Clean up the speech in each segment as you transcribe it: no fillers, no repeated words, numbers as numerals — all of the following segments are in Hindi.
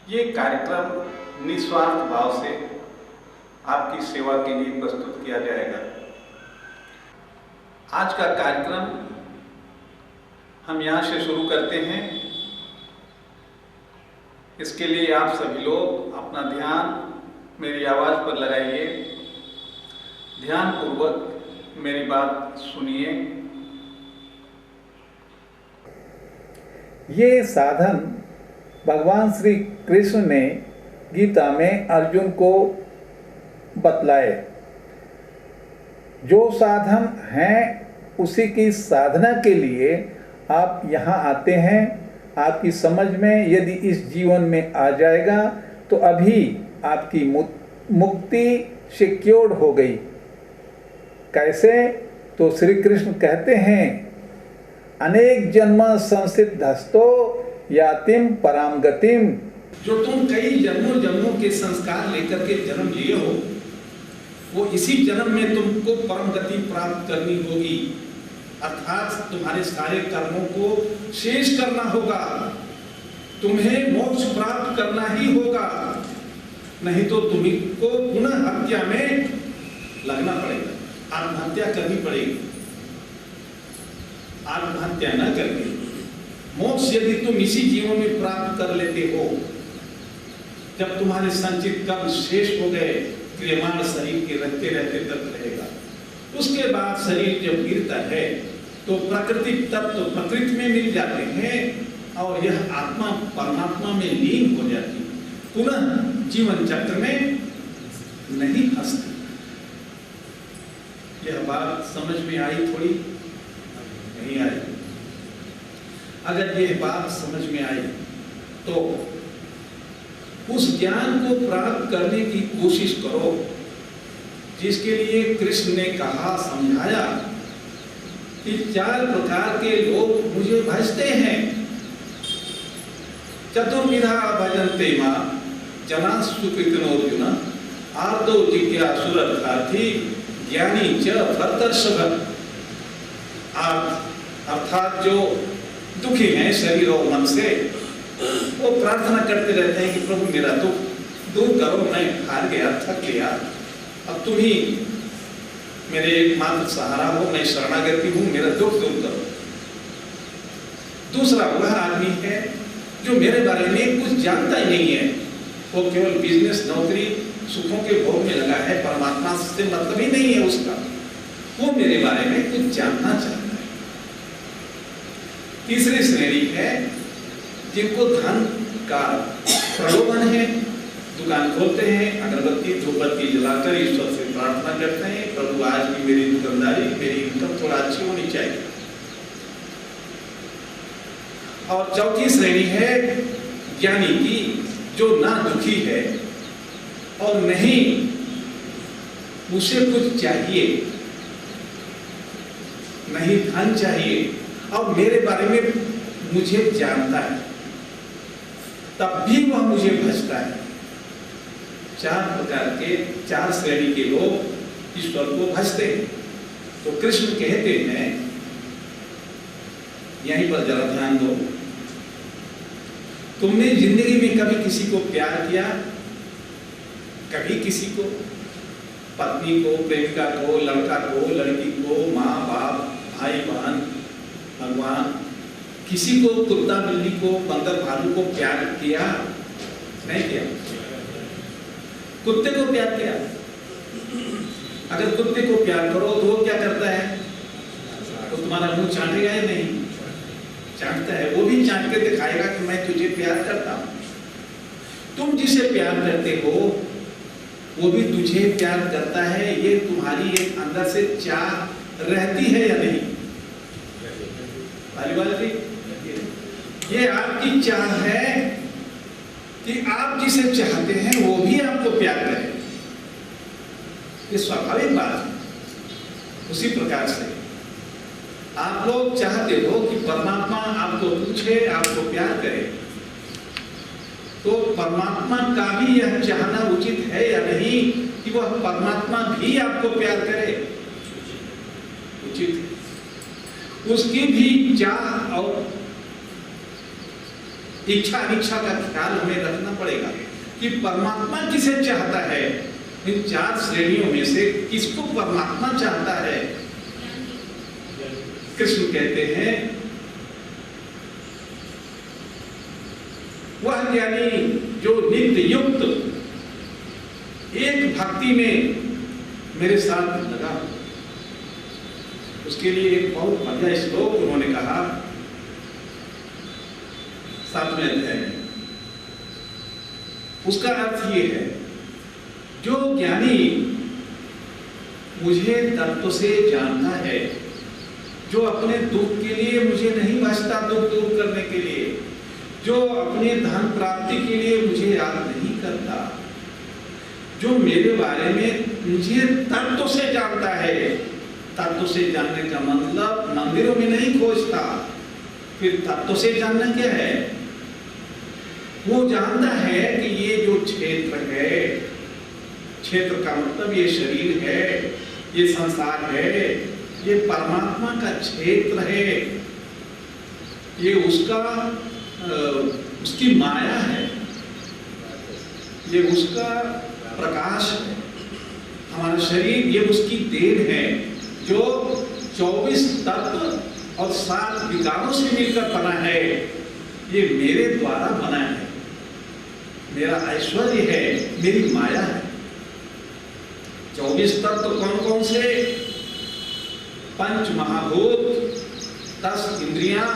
ये कार्यक्रम निस्वार्थ भाव से आपकी सेवा के लिए प्रस्तुत किया जाएगा। आज का कार्यक्रम हम यहाँ से शुरू करते हैं। इसके लिए आप सभी लोग अपना ध्यान मेरी आवाज़ पर लगाइए, ध्यानपूर्वक मेरी बात सुनिए। ये साधन भगवान श्री कृष्ण ने गीता में अर्जुन को बतलाए। जो साधन हैं उसी की साधना के लिए आप यहाँ आते हैं। आपकी समझ में यदि इस जीवन में आ जाएगा तो अभी आपकी मुक्ति सिक्योर्ड हो गई। कैसे? तो श्री कृष्ण कहते हैं, अनेक जन्म संसिद्धस्तो यातिम पराम गतिम। जो तुम कई जन्मों के संस्कार लेकर के जन्म लिए हो, वो इसी जन्म में तुमको परम गति प्राप्त करनी होगी। अर्थात तुम्हारे सारे कर्मों को शेष करना होगा। तुम्हें मोक्ष प्राप्त करना ही होगा, नहीं तो तुमको पुनः हत्या में लगना पड़ेगा, आत्महत्या करनी पड़ेगी। आत्महत्या न करके मोक्ष यदि तुम इसी जीवन में प्राप्त कर लेते हो, जब तुम्हारे संचित कर्म शेष हो गए, क्रियमान शरीर के रहते रहते तक रहेगा। उसके बाद शरीर जब गिरता है तो प्रकृति तत्व प्रकृति में मिल जाते हैं और यह आत्मा परमात्मा में लीन हो जाती है, पुनः जीवन चक्र में नहीं फंसती। यह बात समझ में आई? थोड़ी नहीं आई। अगर यह बात समझ में आई तो उस ज्ञान को प्राप्त करने की कोशिश करो जिसके लिए कृष्ण ने कहा, समझाया कि 4 प्रकार के लोग मुझे भजते हैं। चतुर्विधा भजन्ते मां जना सुकृतिनोर्जुन आर्तो जिज्ञासुरर्थार्थी ज्ञानी च भरतर्षभ। अर्थात जो दुखी हैं शरीर और मन से, वो प्रार्थना करते रहते हैं कि प्रभु मेरा दुख दूर करो, मैं हार गया, थक गया, अब तुम ही मेरे एकमात्र सहारा हो, मैं शरणागति हूं, मेरा दुख दूर करो। दूसरा वह आदमी है जो मेरे बारे में कुछ जानता ही नहीं है, वो केवल बिजनेस नौकरी सुखों के भोग में लगा है, परमात्मा से मतलब ही नहीं है उसका, वो मेरे बारे में कुछ जानना चाहता है। तीसरी श्रेणी है जिनको धन का प्रलोभन है, दुकान खोलते हैं, अगरबत्ती धूपबत्ती जलाकर ईश्वर से प्रार्थना करते हैं, प्रभु आज भी मेरी दुकानदारी, मेरी इनकम थोड़ा अच्छी होनी चाहिए। और चौथी श्रेणी है ज्ञानी की, जो ना दुखी है और नहीं उसे कुछ चाहिए, नहीं धन चाहिए और मेरे बारे में मुझे जानता है, तब भी वह मुझे भजता है। 4 प्रकार के 4 श्रेणी के लोग ईश्वर को भजते हैं। तो कृष्ण कहते हैं, यहीं पर जरा ध्यान दो, तुमने जिंदगी में कभी किसी को प्यार किया? कभी किसी को, पत्नी को, प्रेमिका को, लड़का को, लड़की को, माँ बाप, भाई बहन, भगवान, किसी को, कुत्ता बिल्ली को, बंदर भालू को प्यार किया? नहीं किया। कुत्ते को प्यार किया? अगर कुत्ते को प्यार करो तो वो क्या करता है? तो तुम्हारा मुंह चाटेगा या नहीं? चाटता है। वो भी चाट के दिखाएगा कि मैं तुझे प्यार करता हूं। तुम जिसे प्यार करते हो वो भी तुझे प्यार करता है। ये तुम्हारी एक अंदर से चाह रहती है या नहीं? वाली ये आपकी चाह है कि आप जिसे चाहते हैं वो भी आपको प्यार करे। ये स्वाभाविक बात है। उसी प्रकार से आप लोग चाहते हो कि परमात्मा आपको पूछे, आपको प्यार करे, तो परमात्मा का भी यह चाहना उचित है या नहीं कि वह परमात्मा भी आपको प्यार करे? उचित है। उसकी भी चाह और इच्छा अनिच्छा का ख्याल हमें रखना पड़ेगा कि परमात्मा किसे चाहता है। इन 4 श्रेणियों में से किसको परमात्मा चाहता है? कृष्ण कहते हैं वह ज्ञानी जो नित्य युक्त एक भक्ति में मेरे साथ लगा। उसके लिए एक बहुत बढ़िया श्लोक उन्होंने कहा 7वें अध्याय में। उसका अर्थ ये है, जो ज्ञानी मुझे तत्व से जानता है, जो अपने दुख के लिए मुझे नहीं बचता दुख दूर करने के लिए, जो अपने धन प्राप्ति के लिए मुझे याद नहीं करता, जो मेरे बारे में मुझे तत्व से जानता है। तत्व से जानने का मतलब मंदिरों में नहीं खोजता। फिर तत्व से जानना क्या है? वो जानता है कि ये जो क्षेत्र है, क्षेत्र का मतलब ये शरीर है, ये संसार है, ये परमात्मा का क्षेत्र है, ये उसकी माया है, ये उसका प्रकाश है। हमारा शरीर ये उसकी देन है जो 24 तत्व और 7 विकारों से मिलकर बना है। ये मेरे द्वारा बना है, मेरा ऐश्वर्य है, मेरी माया है। 24 तत्व कौन कौन से? 5 महाभूत, 10 इंद्रियां,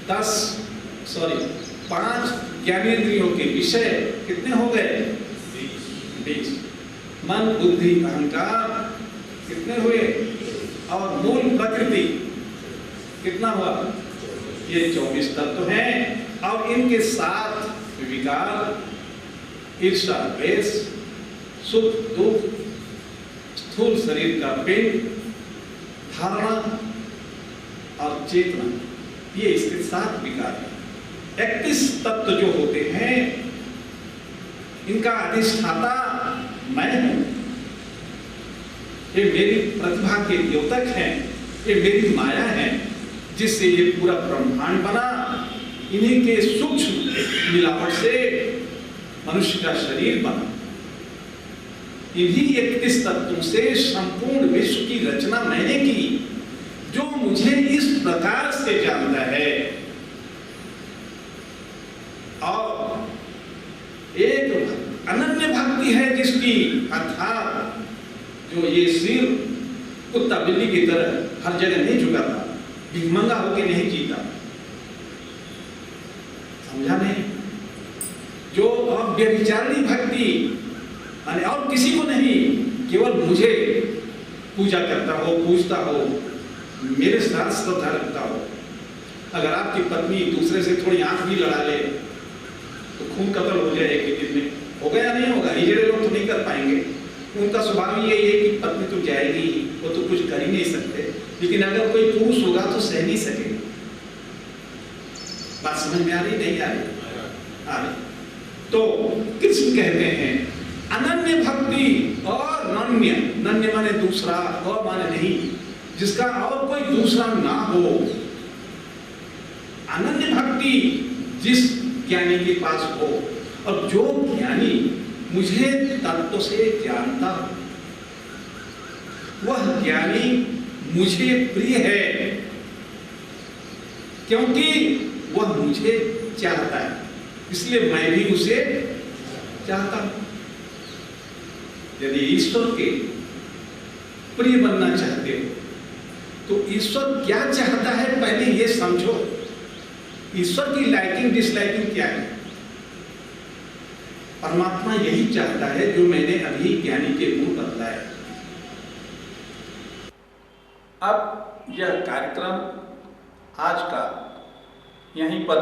5 ज्ञानेंद्रियों के विषय कितने हो गए? 20। मन बुद्धि अहंकार कितने हुए? और मूल प्रकृति कितना हुआ? ये 24 तत्व हैं। और इनके साथ विकार, ईर्षा, द्वेष, सुख दुख, स्थूल शरीर का पिंड, धारणा और चेतना, ये इसके साथ विकार है। 31 तत्व जो होते हैं, इनका अधिष्ठाता मैं हूं। ये मेरी प्रतिभा के द्योतक हैं, ये मेरी माया है, जिससे ये पूरा ब्रह्मांड बना। इन्हीं के सूक्ष्म मिलावट से मनुष्य का शरीर बना। इन्हीं 31 तत्वों से संपूर्ण विश्व की रचना मैंने की। जो मुझे इस प्रकार से जानता है और एक अनन्य भक्ति है जिसकी, अर्थात जो ये सिर कुत्ता बिल्ली की तरह हर जगह नहीं झुकाता, भिखमंगा होके नहीं जीता, समझा नहीं? जो अव्यभिचारिणी भक्ति माने और किसी को नहीं, केवल मुझे पूजा करता हो, पूजता हो, मेरे साथ श्रद्धा रखता हो। अगर आपकी पत्नी दूसरे से थोड़ी आंख भी लड़ा ले तो खून कत्ल हो जाए एक ही दिन में। होगा या नहीं होगा? हिजड़े लोग तो नहीं कर पाएंगे। उनका स्वभाव ये है कि पत्नी तो जाएगी ही, वो तो कुछ कर ही नहीं सकते। लेकिन अगर कोई पुरुष होगा तो सह नहीं सकेगा। बात समझ में आ रही? नहीं आ रही? आ रही। तो कृष्ण कहते हैं अनन्य भक्ति और नन्य, नन्य माने दूसरा, और माने नहीं, जिसका और कोई दूसरा ना हो। अनन्य भक्ति जिस ज्ञानी के पास हो, और जो ज्ञानी मुझे तत्व से जानता हो, वह ज्ञानी मुझे प्रिय है, क्योंकि वह मुझे चाहता है, इसलिए मैं भी उसे चाहता हूं। यदि ईश्वर के प्रिय बनना चाहते हो तो ईश्वर क्या चाहता है पहले ये समझो। ईश्वर की लाइकिंग डिसलाइकिंग क्या है? परमात्मा यही चाहता है जो मैंने अभी ज्ञानी के मुंह बतलाया। अब यह कार्यक्रम आज का यहीं पर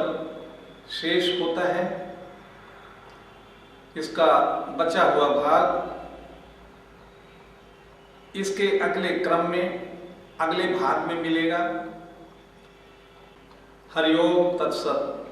शेष होता है। इसका बचा हुआ भाग इसके अगले क्रम में, अगले भाग में मिलेगा। हरिओम तत्सत।